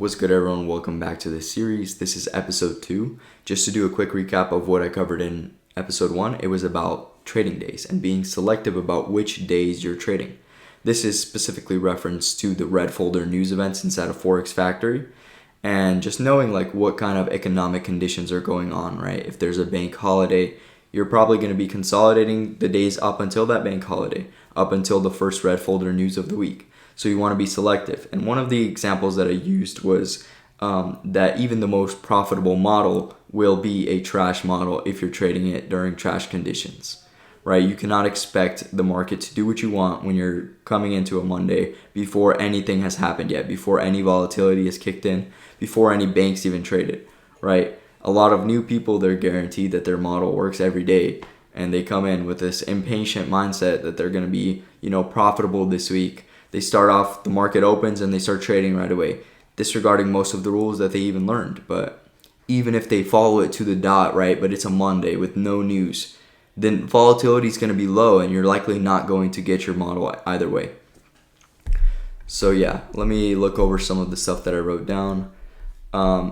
What's good, everyone? Welcome back to this series. This is episode 2. Just to do a quick recap of what I covered in episode 1, it was about trading days and being selective about which days you're trading. This is specifically reference to the red folder news events inside of Forex Factory and just knowing what kind of economic conditions are going on, right? If there's a bank holiday, you're probably going to be consolidating the days up until that bank holiday, up until the first red folder news of the week. So you want to be selective. And one of the examples that I used was that even the most profitable model will be a trash model if you're trading it during trash conditions, right? You cannot expect the market to do what you want when you're coming into a Monday before anything has happened yet, before any volatility has kicked in, before any banks even traded, right? A lot of new people, they're guaranteed that their model works every day, and they come in with this impatient mindset that they're going to be, profitable this week. They start off, the market opens, and they start trading right away, disregarding most of the rules that they even learned. But even if they follow it to the dot, right, but it's a Monday with no news, then volatility is going to be low, and you're likely not going to get your model either way. So yeah, let me look over some of the stuff that I wrote down.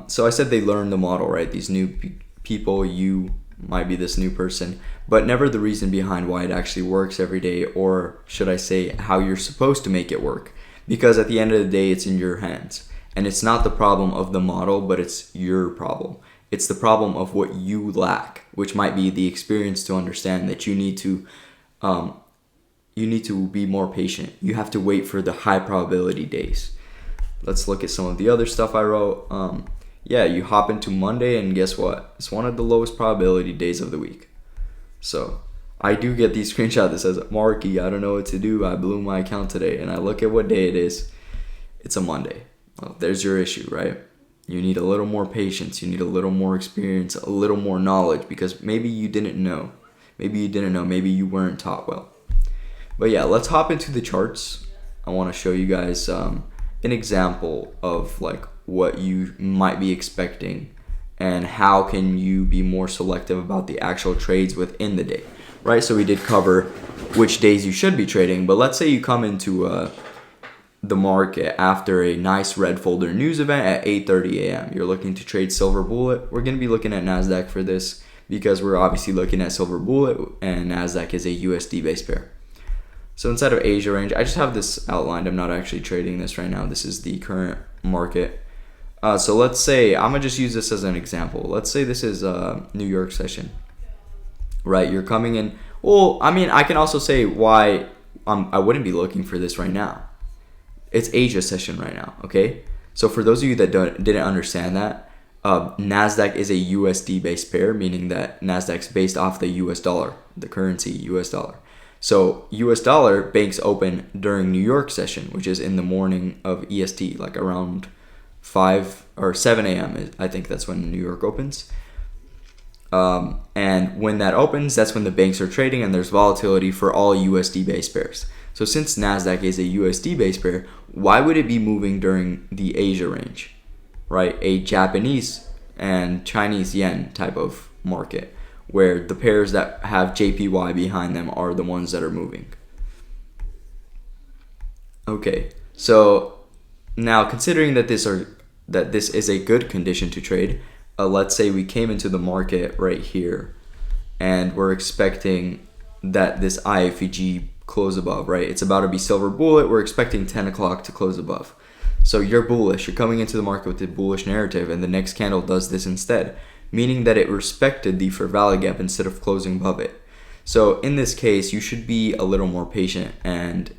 So I said they learned the model, right? These new people, you might be this new person, but never the reason behind why it actually works every day, or should I say how you're supposed to make it work, because at the end of the day it's in your hands, and it's not the problem of the model, but it's your problem. It's the problem of what you lack, which might be the experience to understand that you need to be more patient. You have to wait for the high probability days. Let's look at some of the other stuff I wrote. You hop into Monday, and guess what? It's one of the lowest probability days of the week. So I do get these screenshots that says, Marky, I don't know what to do. I blew my account today. And I look at what day it is. It's a Monday. Well, there's your issue, right? You need a little more patience. You need a little more experience, a little more knowledge, because maybe you didn't know. Maybe you weren't taught well. But yeah, let's hop into the charts. I want to show you guys an example of what you might be expecting and how can you be more selective about the actual trades within the day, right? So we did cover which days you should be trading, but let's say you come into the market after a nice red folder news event at 8:30 a.m. You're looking to trade silver bullet. We're going to be looking at NASDAQ for this because we're obviously looking at silver bullet, and NASDAQ is a USD based pair. So inside of Asia range, I just have this outlined. I'm not actually trading this right now. This is the current market. So let's say, I'm going to just use this as an example. Let's say this is a New York session, right? You're coming in. Well, I can also say why I wouldn't be looking for this right now. It's Asia session right now, okay? So for those of you that didn't understand that, NASDAQ is a USD-based pair, meaning that NASDAQ's based off the US dollar, the currency US dollar. So US dollar banks open during New York session, which is in the morning of EST, around 5 or 7 a.m. I think that's when New York opens. And when that opens, that's when the banks are trading, and there's volatility for all USD-based pairs. So since NASDAQ is a USD-based pair, why would it be moving during the Asia range, right? A Japanese and Chinese yen type of market, where the pairs that have JPY behind them are the ones that are moving. Okay, so now considering that this is a good condition to trade, let's say we came into the market right here, and we're expecting that this IFEG close above, right? It's about to be silver bullet. We're expecting 10 o'clock to close above. So you're bullish. You're coming into the market with a bullish narrative, and the next candle does this instead, meaning that it respected the fair value gap instead of closing above it. So in this case, you should be a little more patient and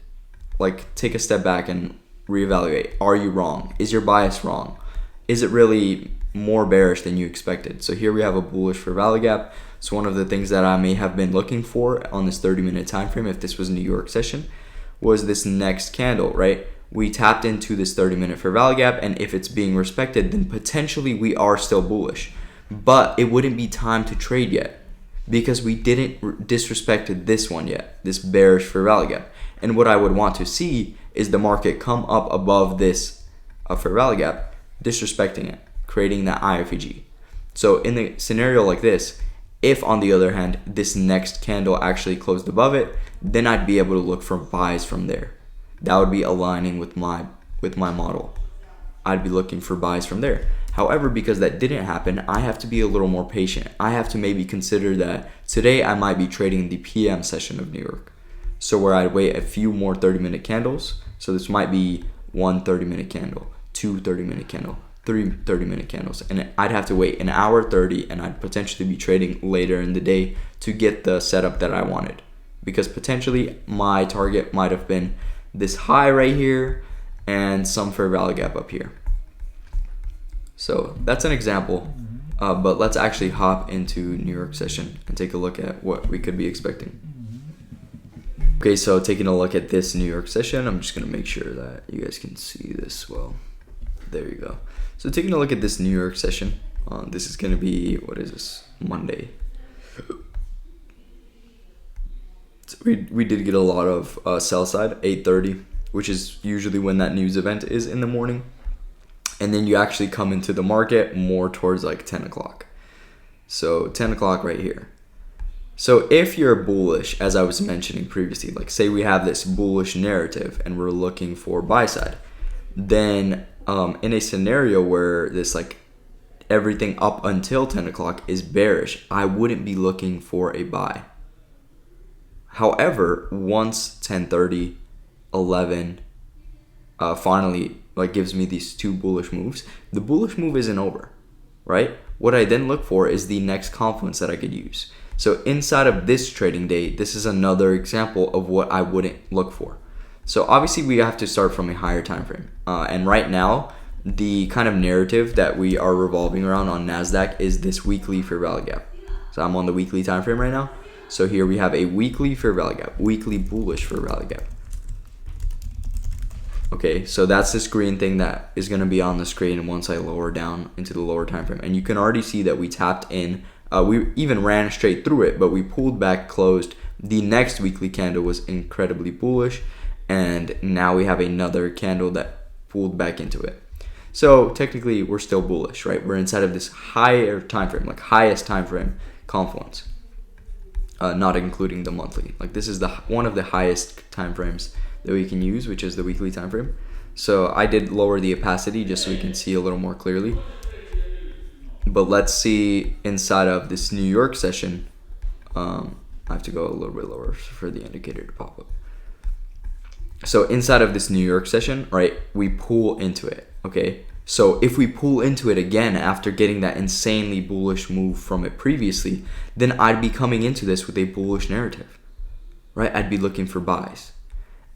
take a step back and reevaluate. Are you wrong? Is your bias wrong? Is it really more bearish than you expected? So here we have a bullish fair value gap. So one of the things that I may have been looking for on this 30-minute time frame, if this was New York session, was this next candle, right? We tapped into this 30-minute fair value gap, and if it's being respected, then potentially we are still bullish. But it wouldn't be time to trade yet because we didn't disrespected this one yet, this bearish fair value gap. And what I would want to see is the market come up above this fair value gap, disrespecting it, creating that IFEG. So in the scenario like this, if on the other hand, this next candle actually closed above it, then I'd be able to look for buys from there. That would be aligning with my model. I'd be looking for buys from there. However, because that didn't happen, I have to be a little more patient. I have to maybe consider that today I might be trading the PM session of New York. So where I'd wait a few more 30-minute candles. So this might be one 30-minute candle, two 30-minute candle, three 30-minute candles. And I'd have to wait an hour 30, and I'd potentially be trading later in the day to get the setup that I wanted. Because potentially my target might have been this high right here and some fair value gap up here. So that's an example, but let's actually hop into New York session and take a look at what we could be expecting. Okay, so taking a look at this New York session, I'm just going to make sure that you guys can see this well. There you go. So taking a look at this New York session, this is going to be, what is this, Monday. So we did get a lot of sell side, 8:30, which is usually when that news event is in the morning. And then you actually come into the market more towards like 10 o'clock. So 10 o'clock right here. So if you're bullish, as I was mentioning previously, like say we have this bullish narrative and we're looking for buy side, then in a scenario where this like everything up until 10 o'clock is bearish, I wouldn't be looking for a buy. However, once 10:30, 11, finally like gives me these two bullish moves, the bullish move isn't over, right? What I then look for is the next confluence that I could use. So inside of this trading day, this is another example of what I wouldn't look for. So obviously we have to start from a higher time frame. And right now, the kind of narrative that we are revolving around on NASDAQ is this weekly fair value gap. So I'm on the weekly time frame right now. So here we have a weekly fair value gap, weekly bullish fair value gap. Okay, so that's this green thing that is going to be on the screen once I lower down into the lower time frame. And you can already see that we tapped in. We even ran straight through it, but we pulled back, closed. The next weekly candle was incredibly bullish. And now we have another candle that pulled back into it. So technically, we're still bullish, right? We're inside of this higher time frame, like highest time frame confluence, not including the monthly. Like this is the one of the highest time frames that we can use, which is the weekly time frame. So I did lower the opacity just so we can see a little more clearly. But let's see inside of this New York session. I have to go a little bit lower for the indicator to pop up. So inside of this New York session, right, we pull into it, okay? So if we pull into it again after getting that insanely bullish move from it previously, then I'd be coming into this with a bullish narrative, right? I'd be looking for buys.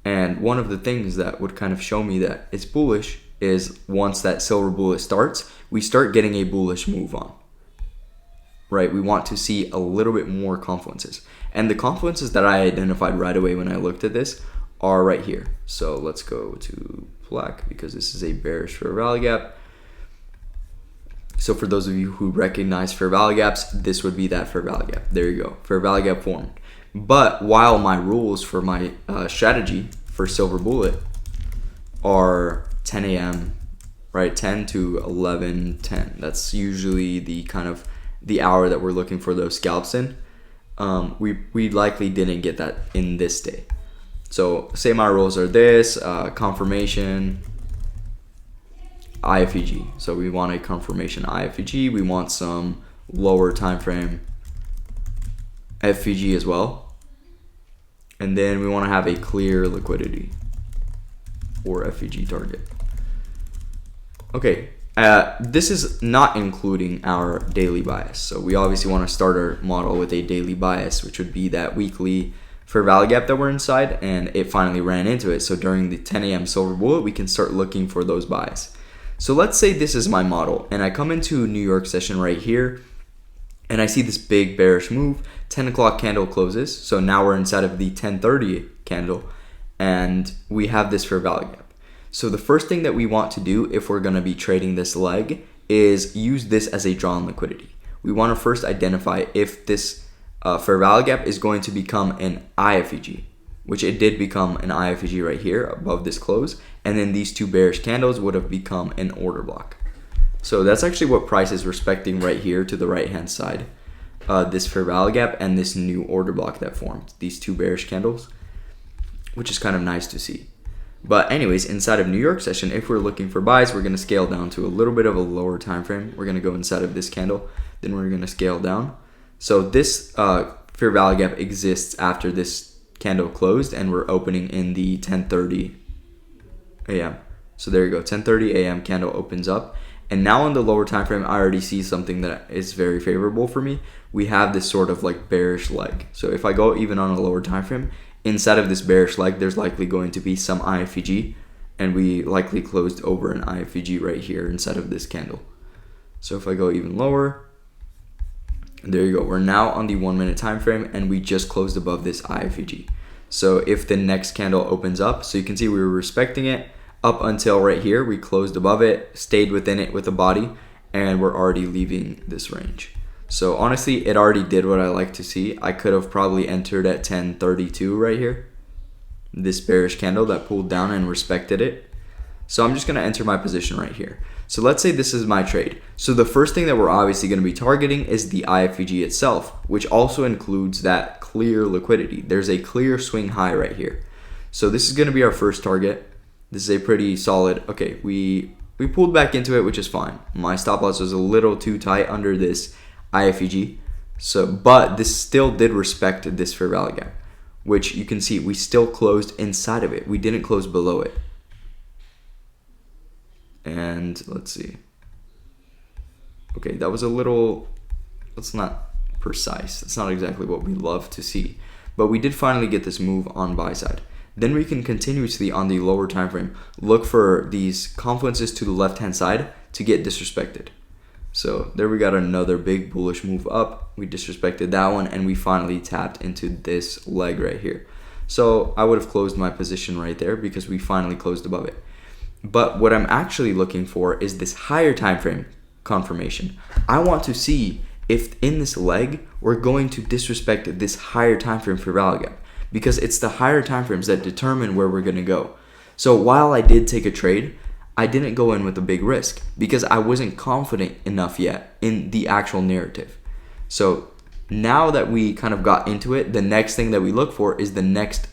And one of the things that would kind of show me that it's bullish is once that silver bullet starts, we start getting a bullish move on, right? We want to see a little bit more confluences. And the confluences that I identified right away when I looked at this are right here. So let's go to black because this is a bearish fair value gap. So for those of you who recognize fair value gaps, this would be that fair value gap. There you go, fair value gap formed. But while my rules for my strategy for silver bullet are 10 a.m., right, 10 to 11:10. That's usually the kind of the hour that we're looking for those scalps in. We likely didn't get that in this day. So say my rules are this, confirmation, IFEG. So we want a confirmation IFEG. We want some lower time frame FEG as well. And then we want to have a clear liquidity or FEG target. Okay, this is not including our daily bias. So we obviously want to start our model with a daily bias, which would be that weekly fair value gap that we're inside, and it finally ran into it. So during the 10 a.m. silver bullet, we can start looking for those buys. So let's say this is my model, and I come into New York session right here, and I see this big bearish move. 10 o'clock candle closes, so now we're inside of the 10:30 candle, and we have this fair value gap. So the first thing that we want to do if we're going to be trading this leg is use this as a drawn liquidity. We want to first identify if this fair value gap is going to become an IFEG, which it did become an IFEG right here above this close, and then these two bearish candles would have become an order block. So that's actually what price is respecting right here to the right hand side, this fair value gap and this new order block that formed, these two bearish candles, which is kind of nice to see. But anyways, inside of New York session, if we're looking for buys, we're going to scale down to a little bit of a lower time frame. We're going to go inside of this candle, then we're going to scale down. So this fair value gap exists after this candle closed, and we're opening in the 10:30 a.m. So there you go, 10:30 a.m. candle opens up. And now in the lower time frame, I already see something that is very favorable for me. We have this sort of like bearish leg. So if I go even on a lower time frame, inside of this bearish leg, there's likely going to be some IFVG, and we likely closed over an IFVG right here inside of this candle. So if I go even lower, there you go. We're now on the 1 minute time frame, and we just closed above this IFVG. So if the next candle opens up, so you can see we were respecting it up until right here. We closed above it, stayed within it with a body, and we're already leaving this range. So honestly, it already did what I like to see. I could have probably entered at 10:32 right here, this bearish candle that pulled down and respected it. So I'm just going to enter my position right here. So let's say this is my trade. So the first thing that we're obviously going to be targeting is the IFVG itself, which also includes that clear liquidity. There's a clear swing high right here. So this is going to be our first target. This is a pretty solid, okay, we pulled back into it, which is fine. My stop loss was a little too tight under this IFVG. So, but this still did respect this fair value gap, which you can see we still closed inside of it. We didn't close below it. And let's see. Okay, that was a little, that's not precise. That's not exactly what we love to see. But we did finally get this move on buy side. Then we can continuously on the lower time frame look for these confluences to the left hand side to get disrespected. So there we got another big bullish move up. We disrespected that one, and we finally tapped into this leg right here. So I would have closed my position right there because we finally closed above it. But what I'm actually looking for is this higher time frame confirmation. I want to see if in this leg we're going to disrespect this higher time frame for value gap, because it's the higher time frames that determine where we're going to go. So while I did take a trade, I didn't go in with a big risk because I wasn't confident enough yet in the actual narrative. So now that we kind of got into it, the next thing that we look for is the next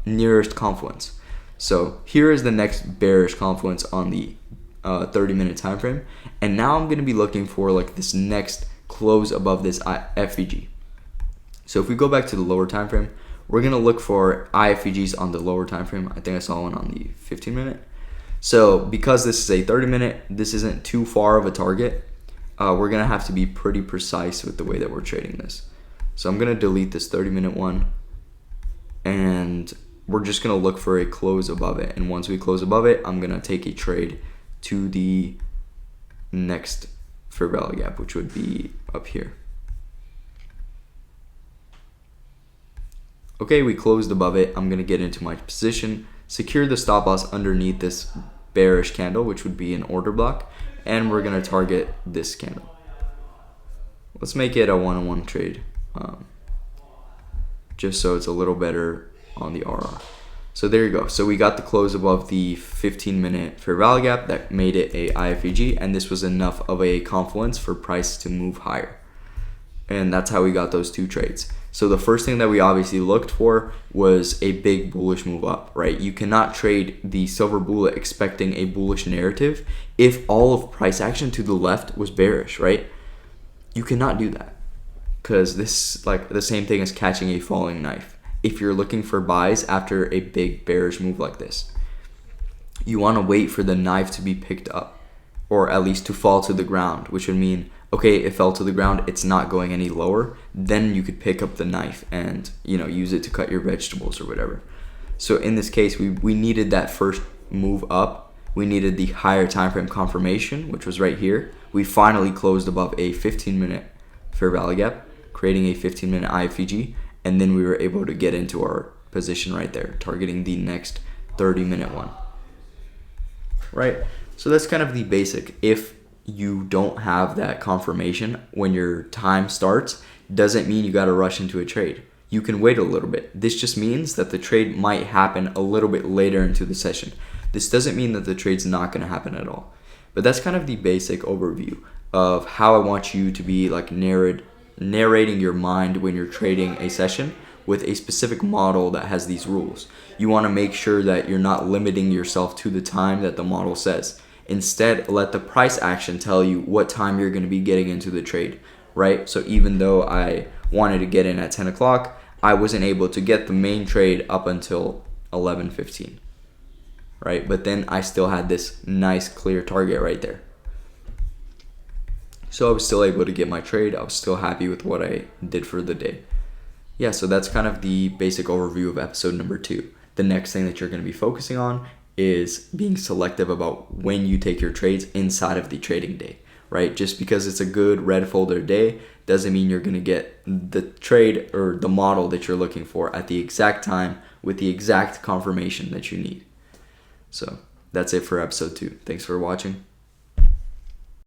nearest confluence. So here is the next bearish confluence on the 30-minute time frame, and now I'm going to be looking for like this next close above this FVG. So if we go back to the lower time frame, we're going to look for IFVGs on the lower time frame. I think I saw one on the 15-minute. So because this is a 30-minute, this isn't too far of a target. We're going to have to be pretty precise with the way that we're trading this. So I'm going to delete this 30-minute one, and we're just going to look for a close above it. And once we close above it, I'm going to take a trade to the next fair value gap, which would be up here. Okay, we closed above it. I'm going to get into my position, secure the stop loss underneath this bearish candle, which would be an order block, and we're going to target this candle. Let's make it a one-on-one trade, just so it's a little better on the RR. So there you go. So we got the close above the 15-minute fair value gap that made it a IFVG, and this was enough of a confluence for price to move higher. And that's how we got those two trades. So the first thing that we obviously looked for was a big bullish move up, right? You cannot trade the silver bullet expecting a bullish narrative if all of price action to the left was bearish, right? You cannot do that, because this is like the same thing as catching a falling knife. If you're looking for buys after a big bearish move like this, you want to wait for the knife to be picked up, or at least to fall to the ground, which would mean, okay, it fell to the ground, it's not going any lower. Then you could pick up the knife and, use it to cut your vegetables or whatever. So in this case, we needed that first move up. We needed the higher time frame confirmation, which was right here. We finally closed above a 15-minute fair value gap, creating a 15-minute IFVG, and then we were able to get into our position right there, targeting the next 30-minute one. Right? So that's kind of the basic. If you don't have that confirmation when your time starts, doesn't mean you got to rush into a trade. You can wait a little bit. This just means that the trade might happen a little bit later into the session. This doesn't mean that the trade's not going to happen at all. But that's kind of the basic overview of how I want you to be like narrating your mind when you're trading a session with a specific model that has these rules. You want to make sure that you're not limiting yourself to the time that the model says. Instead, let the price action tell you what time you're going to be getting into the trade, right? So even though I wanted to get in at 10 o'clock, I wasn't able to get the main trade up until 11:15, right? But then I still had this nice clear target right there. So I was still able to get my trade. I was still happy with what I did for the day. Yeah, so that's kind of the basic overview of episode number 2. The next thing that you're going to be focusing on is being selective about when you take your trades inside of the trading day, right? Just because it's a good red folder day doesn't mean you're going to get the trade or the model that you're looking for at the exact time with the exact confirmation that you need. So that's it for episode 2. Thanks for watching.